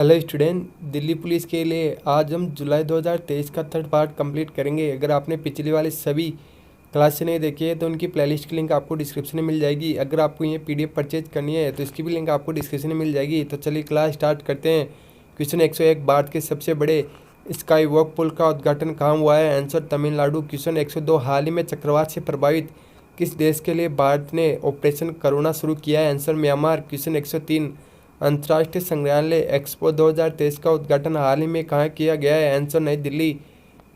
Hello student, Delhi police के लिए आज हम जुलाई 2023 का थर्ड पार्ट कंप्लीट करेंगे। अगर आपने पिछली वाली सभी क्लास से नहीं देखी है तो उनकी प्लेलिस्ट की लिंक आपको डिस्क्रिप्शन में मिल जाएगी। अगर आपको ये पीडीएफ परचेज करनी है तो इसकी भी लिंक आपको डिस्क्रिप्शन में मिल जाएगी। तो चलिए क्लास स्टार्ट करते हैं। क्वेश्चन 101, भारत के सबसे बड़े स्काई वॉक पुल का उद्घाटन कहाँ हुआ है? आंसर तमिलनाडु। क्वेश्चन 102, हाल ही में चक्रवात से प्रभावित किस देश के लिए भारत ने ऑपरेशन करुणा शुरू किया है? Answer Myanmar. क्वेश्चन 103, अंतर्राष्ट्रीय संग्रहालय एक्सपो 2023 का उद्घाटन हाल ही में कहाँ किया गया है? आंसर नई दिल्ली।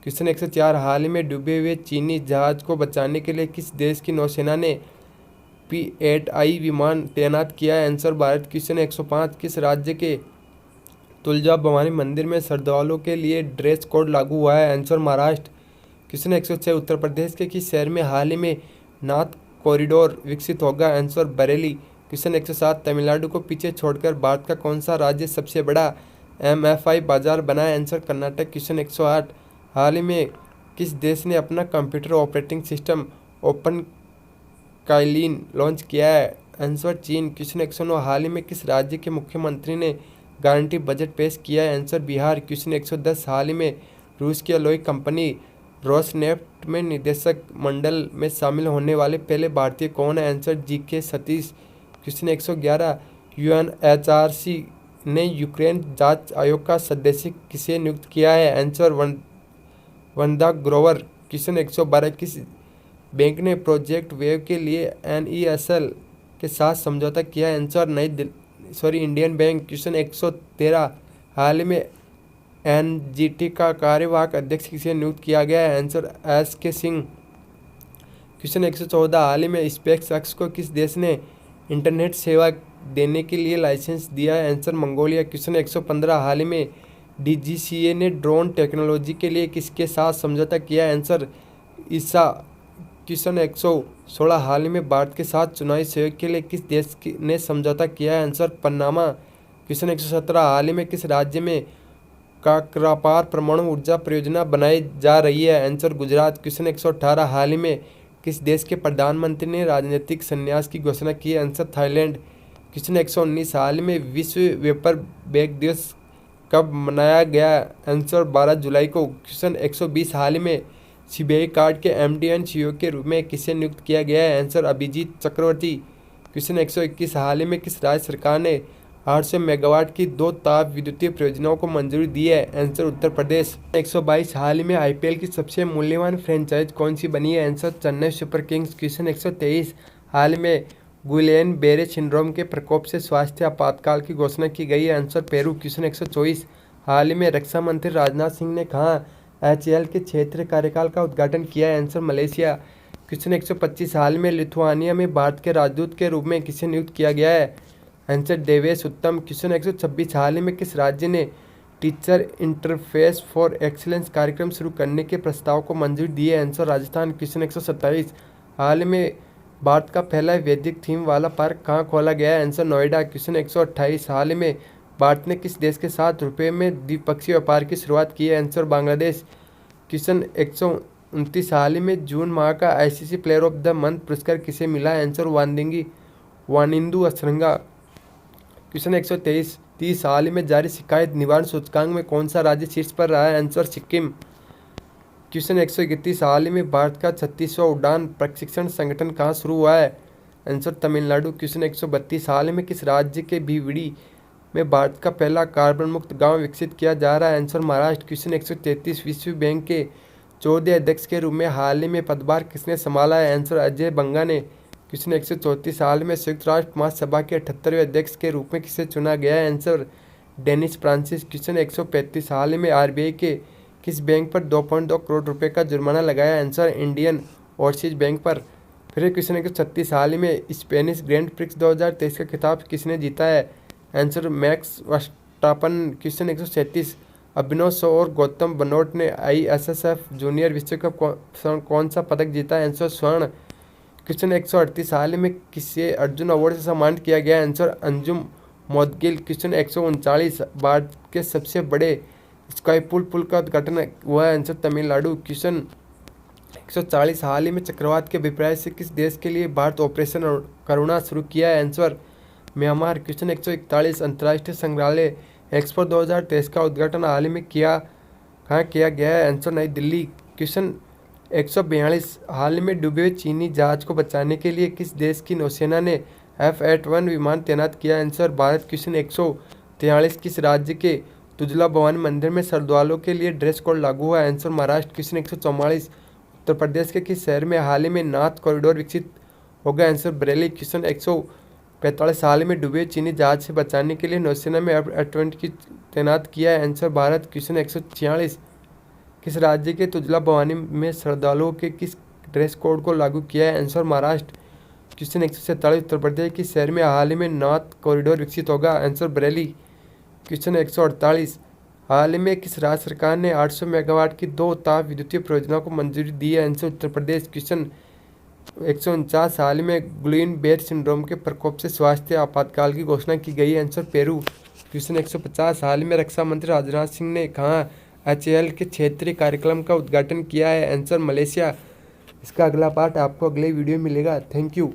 क्वेश्चन 104, हाल ही में डूबे हुए चीनी जहाज को बचाने के लिए किस देश की नौसेना ने P-8I विमान तैनात किया है? आंसर भारत। क्वेश्चन 105, किस राज्य के तुलजा भवानी मंदिर में श्रद्धालुओं के लिए ड्रेस कोड लागू हुआ है? आंसर महाराष्ट्र। क्वेश्चन 106, उत्तर प्रदेश के किस शहर में हाल ही में नॉर्थ कॉरिडोर विकसित होगा? आंसर बरेली। क्वेश्चन 107, तमिलनाडु को पीछे छोड़कर भारत का कौन सा राज्य सबसे बड़ा MFI बाजार बना है? आंसर कर्नाटक। क्वेश्चन 108, हाल ही में किस देश ने अपना computer operating system open Kaelin launch किया है? आंसर चीन। क्वेश्चन 109, हाल ही में किस राज्य के मुख्यमंत्री ने गारंटी बजट पेश किया है? आंसर बिहार। क्वेश्चन 110, हाल ही में रूस की अलॉय कंपनी रोसनेफ्ट में निदेशक मंडल में शामिल होने वाले पहले भारतीय कौन है? Answer GK Satish. Question 111, UNHRC ने यूक्रेन जांच आयोग का सदस्य किसे नियुक्त किया है? आंसर वंदा ग्रोवर। क्वेश्चन 112, किस बैंक ने प्रोजेक्ट वेव के लिए NESL के साथ समझौता किया है? Answer Indian bank. क्वेश्चन 113, हाल ही में NGT का कार्यवाहक अध्यक्ष किसे नियुक्त किया गया है? Answer SK Singh. क्वेश्चन 114, हाल ही में स्पेसएक्स को किस देश ने इंटरनेट सेवा देने के लिए लाइसेंस दिया है? Answer Mongolia. क्वेश्चन 115, हाल ही में DGCA ने ड्रोन टेक्नोलॉजी के लिए किसके साथ समझौता किया है? आंसर ईसा। क्वेश्चन 116, हाल ही में भारत के साथ चुनावी सहयोग के लिए किस देश ने समझौता किया है? Answer Panama. क्वेश्चन 117, हाल ही में किस राज्य में काकरापार परमाणु ऊर्जा परियोजना बनाई जा रही है? आंसर गुजरात। क्वेश्चन 118, हाल ही में किस देश के प्रधानमंत्री ने राजनीतिक संन्यास की घोषणा की है? Answer Thailand. क्वेश्चन 119, हाल ही में विश्व वेपर बैग दिवस कब मनाया गया? आंसर 12 जुलाई को। क्वेश्चन 120, हाल ही में CBI कार्ड के MD एंड CEO के रूप में किसे नियुक्त किया गया है? आंसर अभिजीत चक्रवर्ती। क्वेश्चन 121, हाल ही में किस राज्य सरकार ने 800 मेगावाट की 2 ताप विद्युतीय परियोजनाओं को मंजूरी दी है? आंसर उत्तर प्रदेश। 122, हाल ही में IPL की सबसे मूल्यवान फ्रेंचाइज कौन सी बनी है? Answer Chennai super Kings. Question 123, हाल ही में गुइलेन बेरे सिंड्रोम के प्रकोप से स्वास्थ्य आपातकाल की घोषणा की गई है? Answer Peru. क्वेश्चन 124, हाल ही में रक्षा मंत्री राजनाथ सिंह ने कहाँ HAL के क्षेत्रीय कार्यकाल का उद्घाटन किया है? Answer Malaysia. क्वेश्चन 125, हाल में लिथुआनिया में भारत के राजदूत के रूप में किसे नियुक्त किया गया है? आंसर देवेश उत्तम। क्वेश्चन 126, हाल ही में किस राज्य ने टीचर इंटरफेस फॉर एक्सीलेंस कार्यक्रम शुरू करने के प्रस्ताव को मंजूरी दी है? आंसर राजस्थान। क्वेश्चन 127, हाल ही में भारत का पहला वैदिक थीम वाला पार्क कहाँ खोला गया है? आंसर नोएडा। क्वेश्चन 128, हाल ही में भारत ने किस देश के साथ रुपये में द्विपक्षीय व्यापार की शुरुआत की है? आंसर बांग्लादेश। क्वेश्चन 129, हाल ही में जून माह का ICC player of the month पुरस्कार किसे मिला है? आंसर वानिंदु असरंगा। क्वेश्चन 130, हाल ही में जारी शिकायत निवारण सूचकांक में कौन सा राज्य शीर्ष पर रहा है? आंसर सिक्किम। क्वेश्चन 131, हाल ही में भारत का 36वां उड़ान प्रशिक्षण संगठन कहाँ शुरू हुआ है? आंसर तमिलनाडु। क्वेश्चन 132, हाल ही में किस राज्य के भिवड़ी में भारत का पहला कार्बन मुक्त गांव विकसित किया जा रहा है? आंसर महाराष्ट्र। क्वेश्चन 133, विश्व बैंक के 14 अध्यक्ष के रूप में हाल ही में पदभार किसने संभाला है? आंसर अजय बंगा ने। क्वेश्चन 134, हाल में संयुक्त राष्ट्र महासभा के 78वें अध्यक्ष के रूप में किसे चुना गया है? Answer Dennis Francis. क्वेश्चन 135, हाल ही में RBI के किस बैंक पर 2.2 करोड़ रुपए का जुर्माना लगाया? आंसर इंडियन ओवरसीज बैंक पर। फिर क्वेश्चन 136, हाल ही में स्पेनिश ग्रैंड प्रिक्स 2023 का खिताब किसने जीता है? Answer max Verstappen. Question 137, Abhinav Shaw और गौतम बनोट ने ISSF जूनियर विश्व कप कौन सा पदक जीता है? आंसर स्वर्ण। क्वेश्चन 138, हाल ही में किसे अर्जुन अवार्ड से सम्मानित किया गया? आंसर अंजुम मोदगिल। क्वेश्चन 139, भारत के सबसे बड़े स्काई पुल का उद्घाटन हुआ है? आंसर तमिलनाडु। क्वेश्चन 140, हाल ही में चक्रवात के अभिप्राय से किस देश के लिए भारत ऑपरेशन करुणा शुरू किया है? Answer Myanmar. क्वेश्चन 141, अंतर्राष्ट्रीय संग्रहालय एक्सपो 2023 का उद्घाटन हाल ही में कहाँ किया गया है? आंसर नई दिल्ली। क्वेश्चन 142 हाल ही में डूबे हुए चीनी जहाज को बचाने के लिए किस देश की नौसेना ने F-81 विमान तैनात किया? आंसर भारत। क्वेश्चन 143 किस राज्य के तुजला भवानी मंदिर में श्रद्धालुओं के लिए ड्रेस कोड लागू हुआ? आंसर महाराष्ट्र। क्वेश्चन 144 उत्तर प्रदेश के किस शहर में हाल ही में नाथ कॉरिडोर विकसित होगा? आंसर बरेली। क्वेश्चन 145 हाल ही में डूबे चीनी जहाज से बचाने के लिए नौसेना में F-21 की तैनात किया है? आंसर भारत। क्वेश्चन 146 किस राज्य के तुजला भवानी में श्रद्धालुओं के किस ड्रेस कोड को लागू किया है? आंसर महाराष्ट्र। क्वेश्चन 147 उत्तर प्रदेश के शहर में हाल ही में नाथ कॉरिडोर विकसित होगा? आंसर बरेली। क्वेश्चन 148 हाल ही में किस राज्य सरकार ने 800 मेगावाट की 2 ताप विद्युतीय परियोजनाओं को मंजूरी दी है? आंसर उत्तर प्रदेश। क्वेश्चन 149 हाल ही में गुइलेन बेरे सिंड्रोम के प्रकोप से स्वास्थ्य आपातकाल की घोषणा की गई है? Answer Peru. क्वेश्चन 150 हाल ही में रक्षा मंत्री राजनाथ सिंह ने कहाँ HAL के क्षेत्रीय कार्यक्रम का उद्घाटन किया है? Answer Malaysia. इसका अगला पार्ट आपको अगले वीडियो में मिलेगा। Thank you.